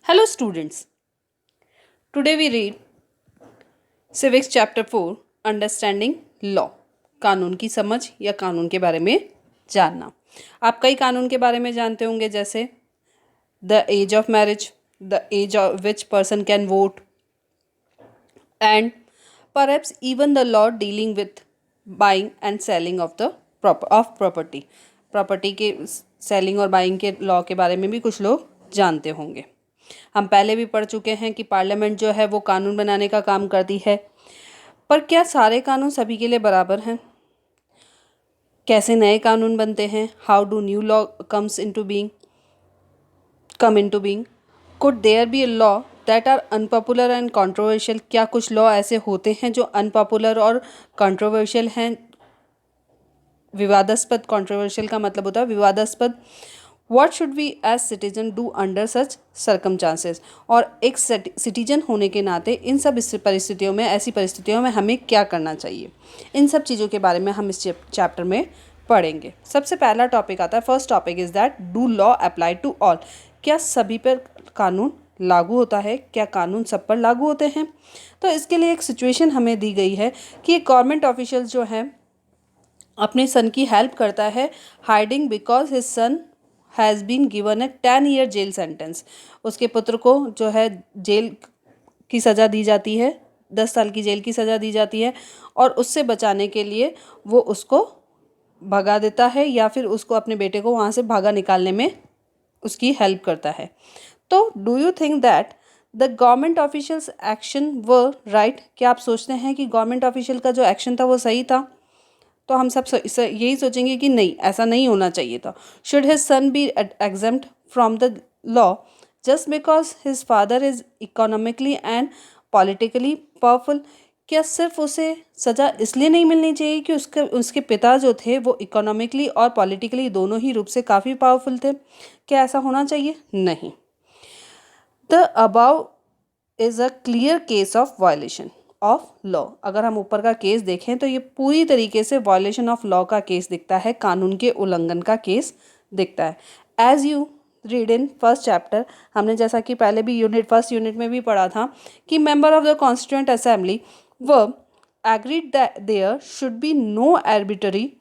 Hello students. Today we read Civics Chapter 4 Understanding Law. कानून की समझ या कानून के बारे में जानना. आप कई कानून के बारे में जानते होंगे, जैसे the age of marriage, the age of which person can vote, and perhaps even the law dealing with buying and selling of property. Property के सेलिंग और बाइंग के लॉ के बारे में भी कुछ लोग जानते होंगे. हम पहले भी पढ़ चुके हैं कि पार्लियामेंट जो है वो कानून बनाने का काम करती है, पर क्या सारे कानून सभी के लिए बराबर हैं? कैसे नए कानून बनते हैं? How do new law come into being? Could there be a law that are unpopular and controversial? क्या कुछ लॉ ऐसे होते हैं जो अनपॉपुलर और कंट्रोवर्शियल हैं? विवादास्पद. कंट्रोवर्शियल का मतलब होता है विवादास्पद. What should we as citizen do under such circumstances? और एक सिटीजन होने के नाते इन सब परिस्थितियों में, ऐसी परिस्थितियों में हमें क्या करना चाहिए, इन सब चीज़ों के बारे में हम इस चैप्टर में पढ़ेंगे. सबसे पहला टॉपिक आता है, first topic is that do law apply to all? क्या सभी पर कानून लागू होता है? क्या कानून सब पर लागू होते हैं? तो इसके लिए एक सिचुएशन हमें दी गई है कि एक गवर्नमेंट ऑफिशियल जो है अपने सन की हेल्प करता है, hiding because his son has been given a 10-year jail sentence. उसके पुत्र को जो है जेल की सज़ा दी जाती है, 10 साल की जेल की सज़ा दी जाती है, और उससे बचाने के लिए वो उसको भगा देता है या फिर उसको, अपने बेटे को वहाँ से भागा निकालने में उसकी हेल्प करता है. तो do you think that the government officials action were right? क्या आप सोचते हैं कि गवर्नमेंट ऑफिशियल का जो एक्शन था वो सही था? तो हम सब यही सोचेंगे कि नहीं, ऐसा नहीं होना चाहिए था. Should his son be exempt from the law just because his father is economically and politically powerful? क्या सिर्फ उसे सज़ा इसलिए नहीं मिलनी चाहिए कि उसके पिता जो थे वो इकोनॉमिकली और पॉलिटिकली दोनों ही रूप से काफ़ी पावरफुल थे? क्या ऐसा होना चाहिए? नहीं. The above is a clear case of violation of law. अगर हम ऊपर का केस देखें तो ये पूरी तरीके से वायलेशन ऑफ लॉ का केस दिखता है, कानून के उल्लंघन का केस दिखता है. As you read in first chapter, हमने जैसा कि पहले भी फर्स्ट यूनिट में भी पढ़ा था कि member of the constituent assembly we agreed that there should be no arbitrary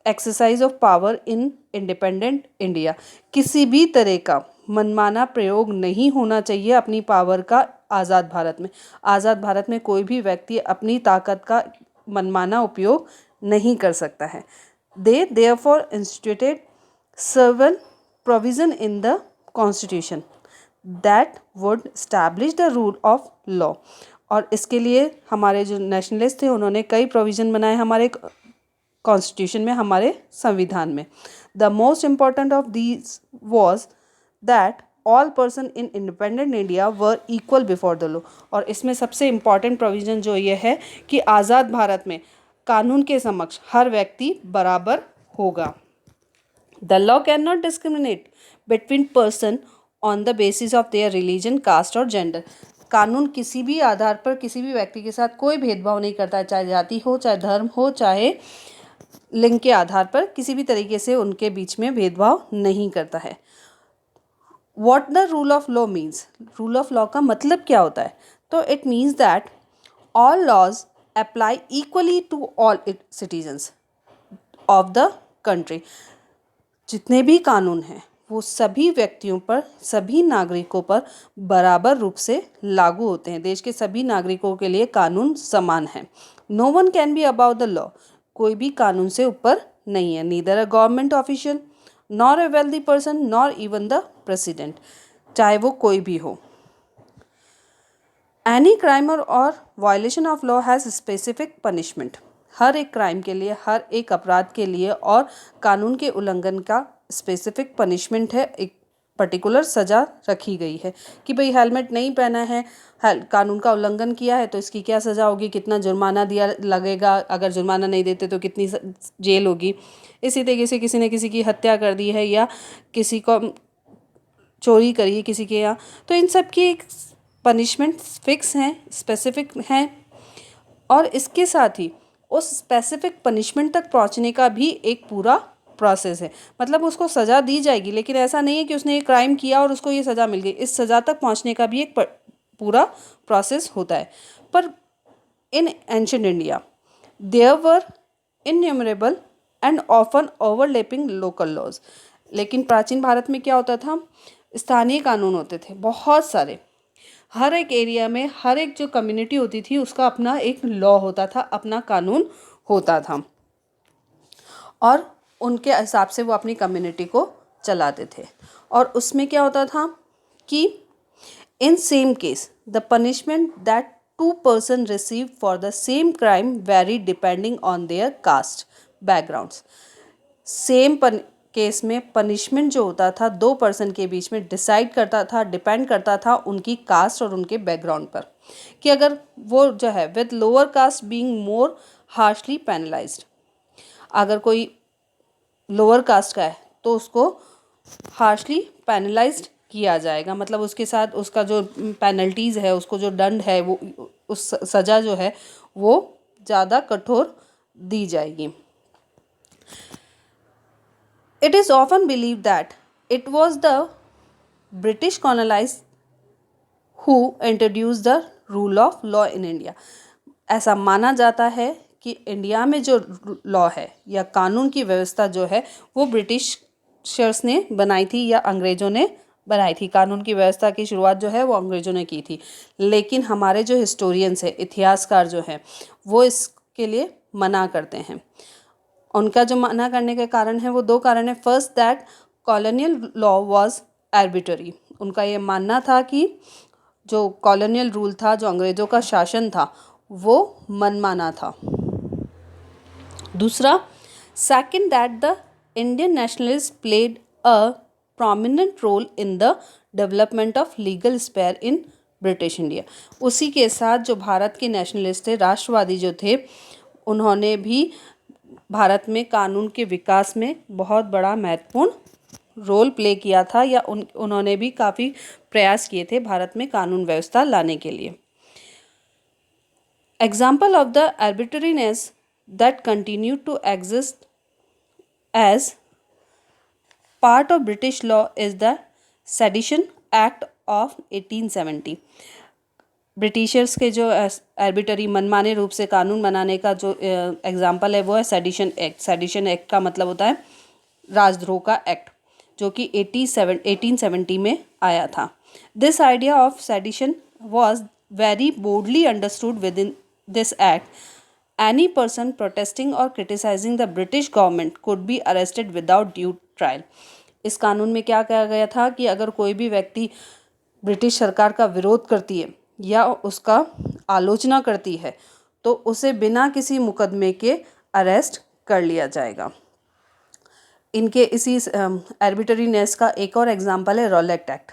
exercise of power in independent India. किसी भी तरह का मनमाना प्रयोग नहीं होना चाहिए अपनी पावर का आज़ाद भारत में. आज़ाद भारत में कोई भी व्यक्ति अपनी ताकत का मनमाना उपयोग नहीं कर सकता है. They therefore instituted several provision in the constitution that would establish the rule of law. और इसके लिए हमारे जो नेशनलिस्ट थे उन्होंने कई प्रोविज़न बनाए हमारे कॉन्स्टिट्यूशन में, हमारे संविधान में. The most important of these was that all person in independent India were equal before the law. और इसमें सबसे इम्पॉर्टेंट प्रोविज़न जो ये है कि आज़ाद भारत में कानून के समक्ष हर व्यक्ति बराबर होगा. The law can not discriminate between person on the basis of their religion, caste और जेंडर. कानून किसी भी आधार पर किसी भी व्यक्ति के साथ कोई भेदभाव नहीं करता है, चाहे जाति हो, चाहे धर्म हो, चाहे लिंग के आधार पर किसी भी तरीके से उनके बीच में भेदभाव नहीं करता है. What the rule of law means? Rule of law का मतलब क्या होता है? तो it means that all laws apply equally to all citizens of the country. जितने भी कानून हैं वो सभी व्यक्तियों पर, सभी नागरिकों पर बराबर रूप से लागू होते हैं. देश के सभी नागरिकों के लिए कानून समान है. No one can be about the law. कोई भी कानून से ऊपर नहीं है. Neither a government official nor a wealthy person nor even the president, चाहे वो कोई भी हो. Any crime or violation of law has specific punishment. हर एक क्राइम के लिए, हर एक अपराध के लिए और कानून के उल्लंघन का स्पेसिफिक पनिशमेंट है. एक पर्टिकुलर सज़ा रखी गई है कि भाई हेलमेट नहीं पहना है, कानून का उल्लंघन किया है तो इसकी क्या सज़ा होगी, कितना जुर्माना दिया लगेगा, अगर जुर्माना नहीं देते तो कितनी जेल होगी. इसी तरीके से किसी ने किसी की हत्या कर दी है या किसी को चोरी करी है किसी के यहाँ, तो इन सब की पनिशमेंट फिक्स हैं, स्पेसिफिक हैं. और इसके साथ ही उस स्पेसिफिक पनिशमेंट तक पहुँचने का भी एक पूरा प्रोसेस है, मतलब उसको सज़ा दी जाएगी, लेकिन ऐसा नहीं है कि उसने ये क्राइम किया और उसको ये सज़ा मिल गई। इस सज़ा तक पहुंचने का भी एक पूरा प्रोसेस होता है। पर in ancient India there were innumerable and often overlapping local laws. लेकिन प्राचीन भारत में क्या होता था, स्थानीय कानून होते थे बहुत सारे। हर एक एरिया में हर एक जो कम्युनिटी होती थी उसका अपना एक लॉ होता था, अपना कानून होता था, और उनके हिसाब से वो अपनी कम्युनिटी को चलाते थे। और उसमें क्या होता था कि in same case the punishment that two person receive for the same crime vary depending on their caste backgrounds. Same case में पनिशमेंट जो होता था दो पर्सन के बीच में डिसाइड करता था, डिपेंड करता था उनकी कास्ट और उनके बैकग्राउंड पर, कि अगर वो जो है with lower caste being more harshly penalised, अगर कोई लोअर कास्ट का है तो उसको हार्शली पेनलाइज्ड किया जाएगा, मतलब उसके साथ उसका जो पेनल्टीज़ है, उसको जो दंड है, वो उस सज़ा जो है वो ज़्यादा कठोर दी जाएगी। It is often believed that it was the British colonists who introduced the rule of law in India. ऐसा माना जाता है कि इंडिया में जो लॉ है या कानून की व्यवस्था जो है वो ब्रिटिशर्स ने बनाई थी या अंग्रेज़ों ने बनाई थी। कानून की व्यवस्था की शुरुआत जो है वो अंग्रेज़ों ने की थी, लेकिन हमारे जो हिस्टोरियंस है, इतिहासकार जो हैं, वो इसके लिए मना करते हैं। उनका जो मना करने के कारण है वो दो कारण है। First that colonial law was arbitrary. उनका ये मानना था कि जो कॉलोनियल रूल था, जो अंग्रेज़ों का शासन था, वो मनमाना था। दूसरा, second that the Indian nationalist played a prominent role in the development of legal sphere in British India. उसी के साथ जो भारत के नेशनलिस्ट थे, राष्ट्रवादी जो थे, उन्होंने भी भारत में कानून के विकास में बहुत बड़ा महत्वपूर्ण रोल प्ले किया था, या उन्होंने भी काफ़ी प्रयास किए थे भारत में कानून व्यवस्था लाने के लिए। Example of the arbitrariness that continue to exist as part of British law is the sedition act of 1870। Britishers के जो आर्बिट्ररी मनमाने रूप से कानून बनाने का जो एग्जाम्पल है वो है सेडिशन एक्ट। सेडिशन एक्ट का मतलब होता है राजद्रोह का एक्ट, जो कि 1870 में आया था। This idea of sedition was very boldly understood within this act. Any person protesting or criticising the British government could be arrested without due trial. इस कानून में क्या कहा गया था कि अगर कोई भी व्यक्ति ब्रिटिश सरकार का विरोध करती है या उसका आलोचना करती है तो उसे बिना किसी मुकदमे के अरेस्ट कर लिया जाएगा। इनके इसी आर्बिट्ररीनेस का एक और एग्जांपल है रॉलेट एक्ट।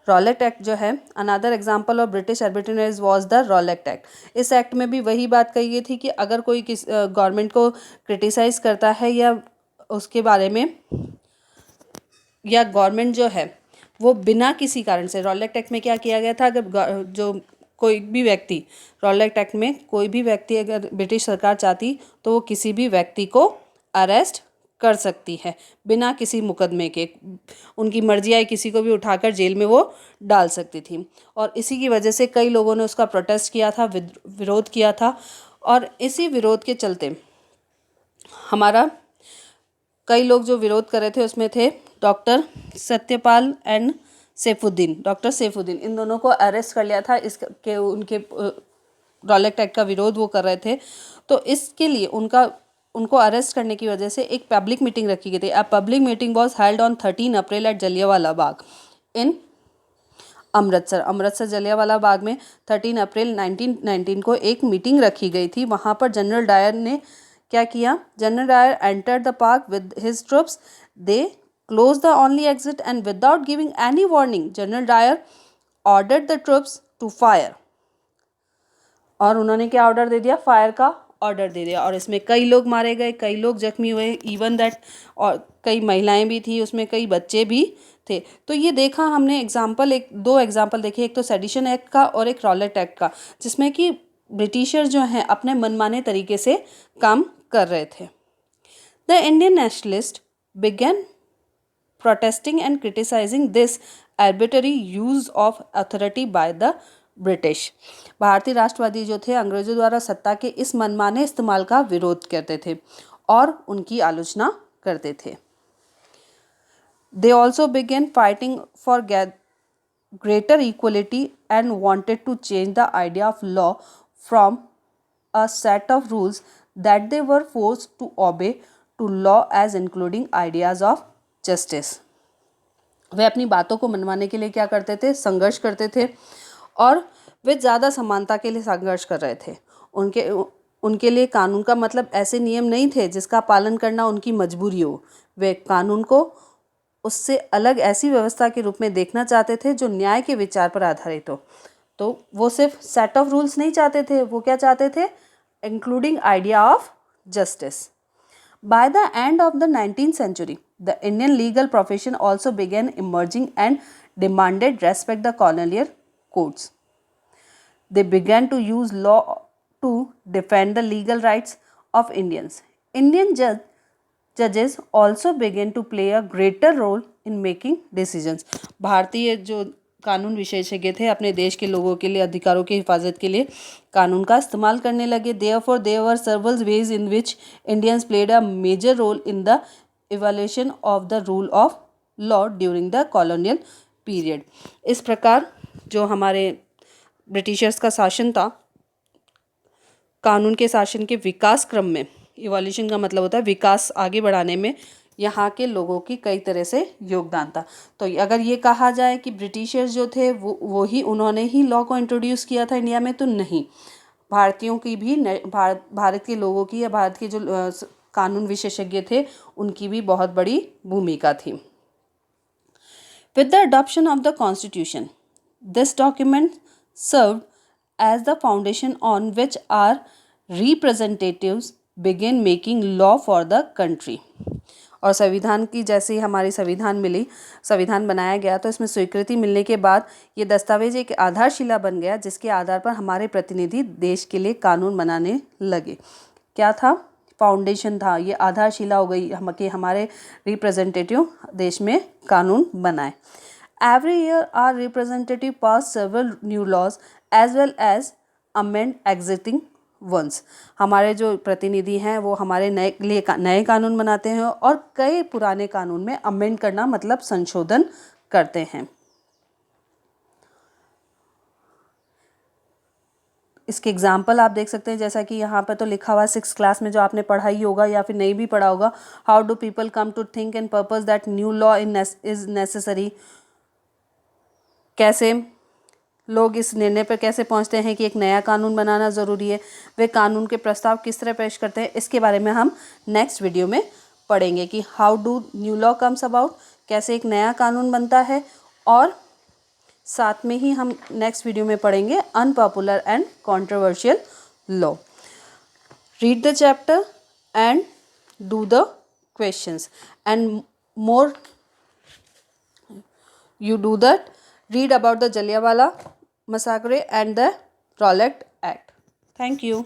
रॉलेट एक्ट जो है, another example of British arbitrariness was the Rowlatt act. इस एक्ट में भी वही बात कही गई थी कि अगर कोई किस गवर्नमेंट को क्रिटिसाइज़ करता है या उसके बारे में, या गवर्नमेंट जो है वो बिना किसी कारण से, रॉलेट एक्ट में क्या किया गया था, अगर जो कोई भी व्यक्ति, रॉलेट एक्ट में कोई भी व्यक्ति अगर ब्रिटिश सरकार चाहती तो वो किसी भी व्यक्ति को अरेस्ट कर सकती है बिना किसी मुकदमे के। उनकी मर्जी आई किसी को भी उठाकर जेल में वो डाल सकती थी। और इसी की वजह से कई लोगों ने उसका प्रोटेस्ट किया था, विरोध किया था, और इसी विरोध के चलते हमारा कई लोग जो विरोध कर रहे थे उसमें थे doctor Satyapal and Saifuddin. Doctor Saifuddin, इन दोनों को अरेस्ट कर लिया था इसके, उनके रॉलेट एक्ट का विरोध वो कर रहे थे। तो इसके लिए उनको अरेस्ट करने की वजह से एक पब्लिक मीटिंग रखी गई थी। A public meeting was held on 13 April at Jallianwala Bagh in Amritsar Jallianwala Bagh में 13 अप्रैल 1919 को एक मीटिंग रखी गई थी। वहाँ पर जनरल डायर ने क्या किया, General Dyer entered the park with his troops. They closed the only exit and without giving any warning General Dyer ordered the troops to fire। और उन्होंने क्या ऑर्डर दे दिया, फायर का ऑर्डर दे दिया। और इसमें कई लोग मारे गए, कई लोग जख्मी हुए, इवन दैट, और कई महिलाएं भी थी उसमें, कई बच्चे भी थे। तो ये देखा हमने एग्जाम्पल, एक दो एग्जाम्पल देखे, एक तो सेडिशन एक्ट का और एक रॉलेट एक्ट का, जिसमें कि ब्रिटिशर जो हैं अपने मनमाने तरीके से काम कर रहे थे। The Indian nationalists began protesting and criticizing this arbitrary use of authority by the British. भारतीय राष्ट्रवादी जो थे अंग्रेजों द्वारा सत्ता के इस मनमाने इस्तेमाल का विरोध करते थे और उनकी आलोचना करते थे। They also began fighting for greater equality and wanted to change the idea of law from a set of rules that they were forced to obey to law as including ideas of justice। वे अपनी बातों को मनवाने के लिए क्या करते थे, संघर्ष करते थे और वे ज़्यादा समानता के लिए संघर्ष कर रहे थे। उनके लिए कानून का मतलब ऐसे नियम नहीं थे जिसका पालन करना उनकी मजबूरी हो। वे कानून को उससे अलग ऐसी व्यवस्था के रूप में देखना चाहते थे जो न्याय के विचार पर आधारित हो। तो वो सिर्फ सेट ऑफ रूल्स नहीं चाहते थे, वो क्या चाहते थे, including idea of justice. By the end of the 19th century, the Indian legal profession also began emerging and demanded respect the colonial courts. They began to use law to defend the legal rights of Indians. Indian judges also began to play a greater role in making decisions. भारतीय जो कानून विशेषज्ञ थे अपने देश के लोगों के लिए अधिकारों की हिफाजत के लिए कानून का इस्तेमाल करने लगे। Therefore, there were several ways in which Indians played a major role in the evaluation of the rule of law during the colonial period. इस प्रकार जो हमारे ब्रिटिशर्स का शासन था, कानून के शासन के विकास क्रम में, इवोल्यूशन का मतलब होता है विकास आगे बढ़ाने में यहाँ के लोगों की कई तरह से योगदान था। तो अगर ये कहा जाए कि ब्रिटिशर्स जो थे उन्होंने ही लॉ को इंट्रोड्यूस किया था इंडिया में, तो नहीं, भारतीयों की भी भारत के लोगों की या भारत के जो कानून विशेषज्ञ थे उनकी भी बहुत बड़ी भूमिका थी। With the adoption of the constitution, this document served as the foundation on which our representatives begin making law for the country. और संविधान की जैसे ही हमारी संविधान बनाया गया तो इसमें स्वीकृति मिलने के बाद ये दस्तावेज एक आधारशिला बन गया जिसके आधार पर हमारे प्रतिनिधि देश के लिए कानून बनाने लगे। क्या था, फाउंडेशन था, ये आधारशिला हो गई कि हमारे रिप्रेजेंटेटिव देश में कानून बनाए। Every year our representative pass several new laws as well as amend existing ones. हमारे जो प्रतिनिधि हैं वो हमारे नए कानून बनाते हैं और कई पुराने कानून में अमेंड करना मतलब संशोधन करते हैं। इसके एग्जाम्पल आप देख सकते हैं, जैसा कि यहाँ पर तो लिखा हुआ है 6th क्लास में जो आपने पढ़ा ही होगा या फिर नहीं भी पढ़ा होगा। How do people come to think and purpose that new law is necessary. कैसे लोग इस निर्णय पर कैसे पहुंचते हैं कि एक नया कानून बनाना ज़रूरी है, वे कानून के प्रस्ताव किस तरह पेश करते हैं, इसके बारे में हम नेक्स्ट वीडियो में पढ़ेंगे कि how do new law comes about, कैसे एक नया कानून बनता है। और साथ में ही हम नेक्स्ट वीडियो में पढ़ेंगे unpopular and controversial law. Read the chapter and do the questions and more you do that. Read about the Jallianwala Massacre and the Rowlatt Act. Thank you.